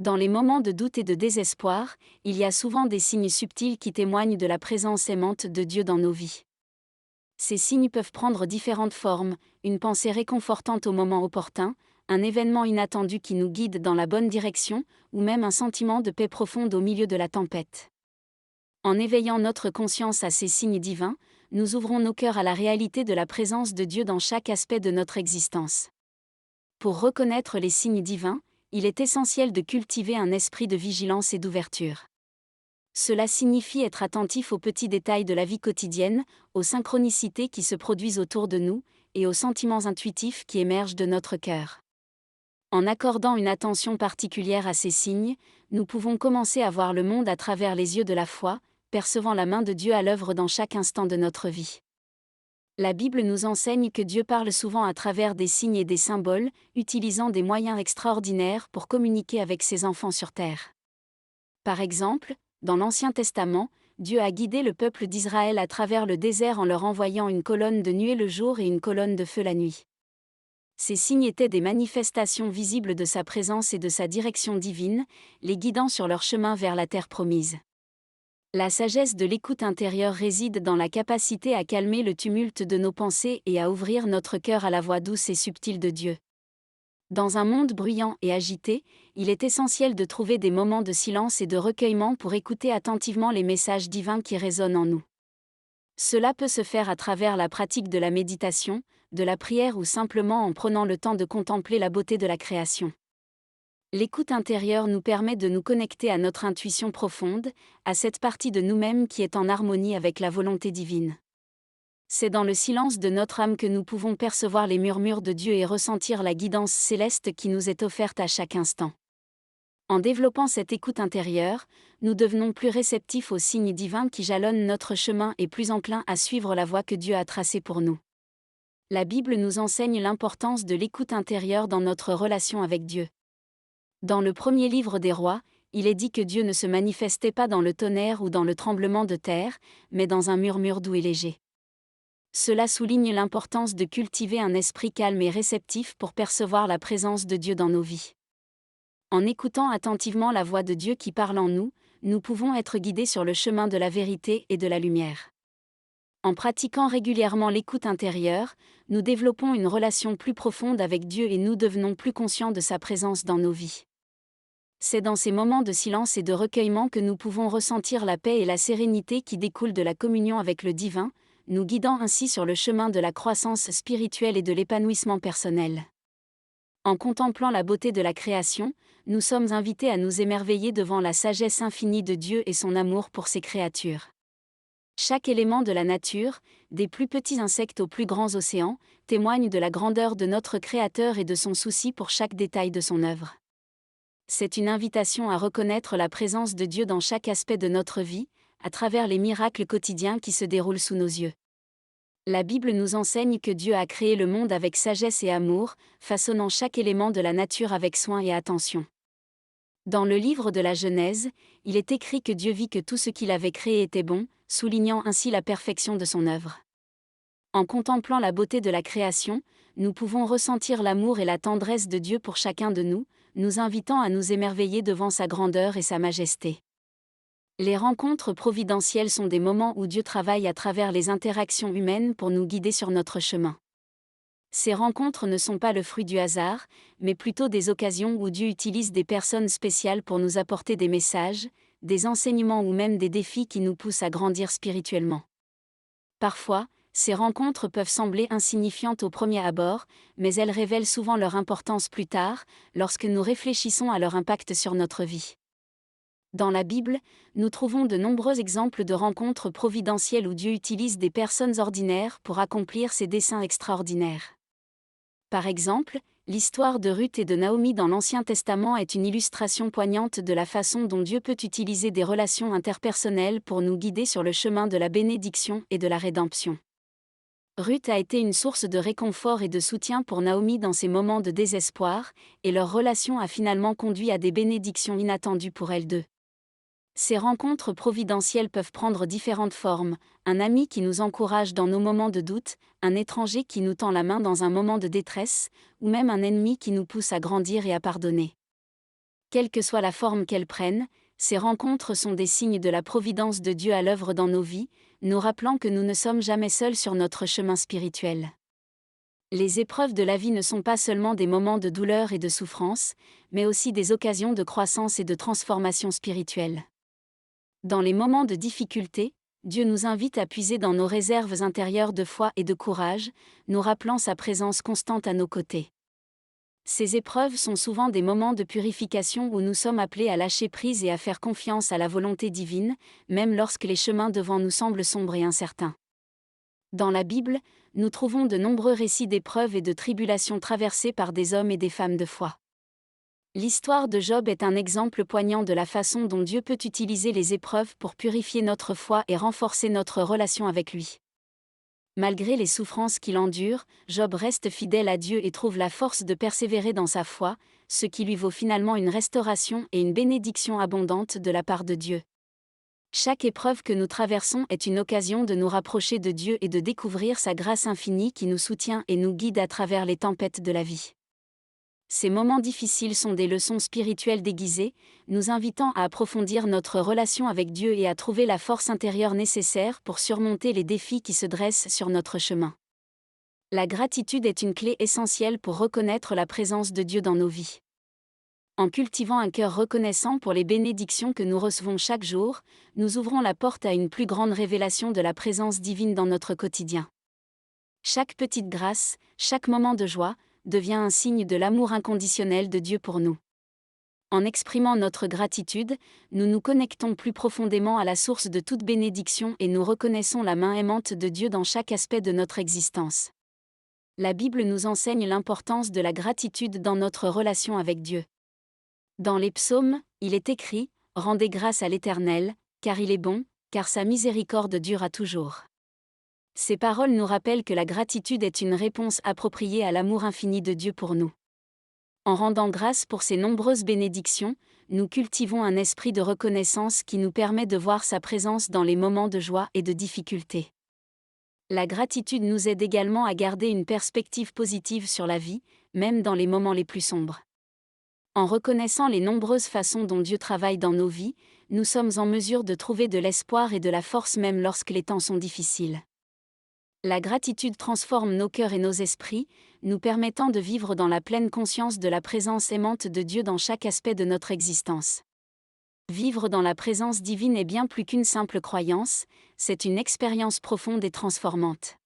Dans les moments de doute et de désespoir, il y a souvent des signes subtils qui témoignent de la présence aimante de Dieu dans nos vies. Ces signes peuvent prendre différentes formes, une pensée réconfortante au moment opportun, un événement inattendu qui nous guide dans la bonne direction, ou même un sentiment de paix profonde au milieu de la tempête. En éveillant notre conscience à ces signes divins, nous ouvrons nos cœurs à la réalité de la présence de Dieu dans chaque aspect de notre existence. Pour reconnaître les signes divins, il est essentiel de cultiver un esprit de vigilance et d'ouverture. Cela signifie être attentif aux petits détails de la vie quotidienne, aux synchronicités qui se produisent autour de nous, et aux sentiments intuitifs qui émergent de notre cœur. En accordant une attention particulière à ces signes, nous pouvons commencer à voir le monde à travers les yeux de la foi, percevant la main de Dieu à l'œuvre dans chaque instant de notre vie. La Bible nous enseigne que Dieu parle souvent à travers des signes et des symboles, utilisant des moyens extraordinaires pour communiquer avec ses enfants sur terre. Par exemple, dans l'Ancien Testament, Dieu a guidé le peuple d'Israël à travers le désert en leur envoyant une colonne de nuée le jour et une colonne de feu la nuit. Ces signes étaient des manifestations visibles de sa présence et de sa direction divine, les guidant sur leur chemin vers la terre promise. La sagesse de l'écoute intérieure réside dans la capacité à calmer le tumulte de nos pensées et à ouvrir notre cœur à la voix douce et subtile de Dieu. Dans un monde bruyant et agité, il est essentiel de trouver des moments de silence et de recueillement pour écouter attentivement les messages divins qui résonnent en nous. Cela peut se faire à travers la pratique de la méditation, de la prière ou simplement en prenant le temps de contempler la beauté de la création. L'écoute intérieure nous permet de nous connecter à notre intuition profonde, à cette partie de nous-mêmes qui est en harmonie avec la volonté divine. C'est dans le silence de notre âme que nous pouvons percevoir les murmures de Dieu et ressentir la guidance céleste qui nous est offerte à chaque instant. En développant cette écoute intérieure, nous devenons plus réceptifs aux signes divins qui jalonnent notre chemin et plus enclins à suivre la voie que Dieu a tracée pour nous. La Bible nous enseigne l'importance de l'écoute intérieure dans notre relation avec Dieu. Dans le premier livre des Rois, il est dit que Dieu ne se manifestait pas dans le tonnerre ou dans le tremblement de terre, mais dans un murmure doux et léger. Cela souligne l'importance de cultiver un esprit calme et réceptif pour percevoir la présence de Dieu dans nos vies. En écoutant attentivement la voix de Dieu qui parle en nous, nous pouvons être guidés sur le chemin de la vérité et de la lumière. En pratiquant régulièrement l'écoute intérieure, nous développons une relation plus profonde avec Dieu et nous devenons plus conscients de sa présence dans nos vies. C'est dans ces moments de silence et de recueillement que nous pouvons ressentir la paix et la sérénité qui découlent de la communion avec le divin, nous guidant ainsi sur le chemin de la croissance spirituelle et de l'épanouissement personnel. En contemplant la beauté de la création, nous sommes invités à nous émerveiller devant la sagesse infinie de Dieu et son amour pour ses créatures. Chaque élément de la nature, des plus petits insectes aux plus grands océans, témoigne de la grandeur de notre Créateur et de son souci pour chaque détail de son œuvre. C'est une invitation à reconnaître la présence de Dieu dans chaque aspect de notre vie, à travers les miracles quotidiens qui se déroulent sous nos yeux. La Bible nous enseigne que Dieu a créé le monde avec sagesse et amour, façonnant chaque élément de la nature avec soin et attention. Dans le livre de la Genèse, il est écrit que Dieu vit que tout ce qu'il avait créé était bon, soulignant ainsi la perfection de son œuvre. En contemplant la beauté de la création, nous pouvons ressentir l'amour et la tendresse de Dieu pour chacun de nous, nous invitant à nous émerveiller devant sa grandeur et sa majesté. Les rencontres providentielles sont des moments où Dieu travaille à travers les interactions humaines pour nous guider sur notre chemin. Ces rencontres ne sont pas le fruit du hasard, mais plutôt des occasions où Dieu utilise des personnes spéciales pour nous apporter des messages, des enseignements ou même des défis qui nous poussent à grandir spirituellement. Parfois, ces rencontres peuvent sembler insignifiantes au premier abord, mais elles révèlent souvent leur importance plus tard, lorsque nous réfléchissons à leur impact sur notre vie. Dans la Bible, nous trouvons de nombreux exemples de rencontres providentielles où Dieu utilise des personnes ordinaires pour accomplir ses desseins extraordinaires. Par exemple, l'histoire de Ruth et de Naomi dans l'Ancien Testament est une illustration poignante de la façon dont Dieu peut utiliser des relations interpersonnelles pour nous guider sur le chemin de la bénédiction et de la rédemption. Ruth a été une source de réconfort et de soutien pour Naomi dans ses moments de désespoir, et leur relation a finalement conduit à des bénédictions inattendues pour elles deux. Ces rencontres providentielles peuvent prendre différentes formes, un ami qui nous encourage dans nos moments de doute, un étranger qui nous tend la main dans un moment de détresse, ou même un ennemi qui nous pousse à grandir et à pardonner. Quelle que soit la forme qu'elles prennent, ces rencontres sont des signes de la providence de Dieu à l'œuvre dans nos vies, nous rappelant que nous ne sommes jamais seuls sur notre chemin spirituel. Les épreuves de la vie ne sont pas seulement des moments de douleur et de souffrance, mais aussi des occasions de croissance et de transformation spirituelle. Dans les moments de difficulté, Dieu nous invite à puiser dans nos réserves intérieures de foi et de courage, nous rappelant sa présence constante à nos côtés. Ces épreuves sont souvent des moments de purification où nous sommes appelés à lâcher prise et à faire confiance à la volonté divine, même lorsque les chemins devant nous semblent sombres et incertains. Dans la Bible, nous trouvons de nombreux récits d'épreuves et de tribulations traversées par des hommes et des femmes de foi. L'histoire de Job est un exemple poignant de la façon dont Dieu peut utiliser les épreuves pour purifier notre foi et renforcer notre relation avec lui. Malgré les souffrances qu'il endure, Job reste fidèle à Dieu et trouve la force de persévérer dans sa foi, ce qui lui vaut finalement une restauration et une bénédiction abondante de la part de Dieu. Chaque épreuve que nous traversons est une occasion de nous rapprocher de Dieu et de découvrir sa grâce infinie qui nous soutient et nous guide à travers les tempêtes de la vie. Ces moments difficiles sont des leçons spirituelles déguisées, nous invitant à approfondir notre relation avec Dieu et à trouver la force intérieure nécessaire pour surmonter les défis qui se dressent sur notre chemin. La gratitude est une clé essentielle pour reconnaître la présence de Dieu dans nos vies. En cultivant un cœur reconnaissant pour les bénédictions que nous recevons chaque jour, nous ouvrons la porte à une plus grande révélation de la présence divine dans notre quotidien. Chaque petite grâce, chaque moment de joie, devient un signe de l'amour inconditionnel de Dieu pour nous. En exprimant notre gratitude, nous nous connectons plus profondément à la source de toute bénédiction et nous reconnaissons la main aimante de Dieu dans chaque aspect de notre existence. La Bible nous enseigne l'importance de la gratitude dans notre relation avec Dieu. Dans les psaumes, il est écrit « Rendez grâce à l'Éternel, car il est bon, car sa miséricorde dure à toujours. » Ces paroles nous rappellent que la gratitude est une réponse appropriée à l'amour infini de Dieu pour nous. En rendant grâce pour ces nombreuses bénédictions, nous cultivons un esprit de reconnaissance qui nous permet de voir sa présence dans les moments de joie et de difficulté. La gratitude nous aide également à garder une perspective positive sur la vie, même dans les moments les plus sombres. En reconnaissant les nombreuses façons dont Dieu travaille dans nos vies, nous sommes en mesure de trouver de l'espoir et de la force même lorsque les temps sont difficiles. La gratitude transforme nos cœurs et nos esprits, nous permettant de vivre dans la pleine conscience de la présence aimante de Dieu dans chaque aspect de notre existence. Vivre dans la présence divine est bien plus qu'une simple croyance, c'est une expérience profonde et transformante.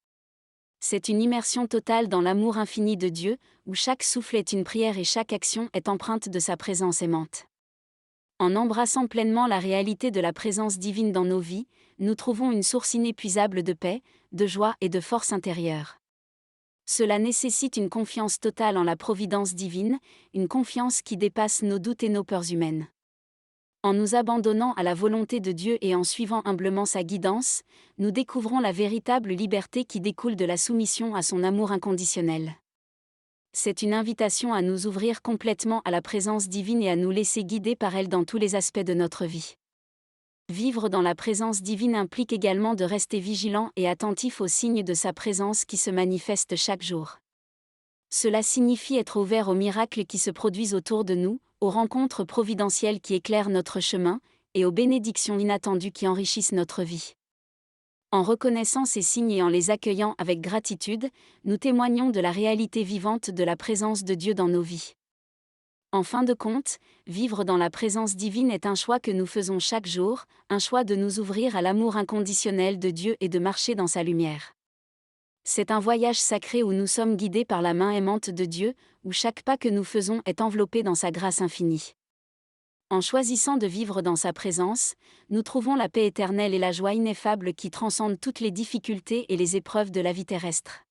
C'est une immersion totale dans l'amour infini de Dieu, où chaque souffle est une prière et chaque action est empreinte de sa présence aimante. En embrassant pleinement la réalité de la présence divine dans nos vies, nous trouvons une source inépuisable de paix, de joie et de force intérieure. Cela nécessite une confiance totale en la providence divine, une confiance qui dépasse nos doutes et nos peurs humaines. En nous abandonnant à la volonté de Dieu et en suivant humblement sa guidance, nous découvrons la véritable liberté qui découle de la soumission à son amour inconditionnel. C'est une invitation à nous ouvrir complètement à la présence divine et à nous laisser guider par elle dans tous les aspects de notre vie. Vivre dans la présence divine implique également de rester vigilant et attentif aux signes de sa présence qui se manifestent chaque jour. Cela signifie être ouvert aux miracles qui se produisent autour de nous, aux rencontres providentielles qui éclairent notre chemin, et aux bénédictions inattendues qui enrichissent notre vie. En reconnaissant ces signes et en les accueillant avec gratitude, nous témoignons de la réalité vivante de la présence de Dieu dans nos vies. En fin de compte, vivre dans la présence divine est un choix que nous faisons chaque jour, un choix de nous ouvrir à l'amour inconditionnel de Dieu et de marcher dans sa lumière. C'est un voyage sacré où nous sommes guidés par la main aimante de Dieu, où chaque pas que nous faisons est enveloppé dans sa grâce infinie. En choisissant de vivre dans sa présence, nous trouvons la paix éternelle et la joie ineffable qui transcendent toutes les difficultés et les épreuves de la vie terrestre.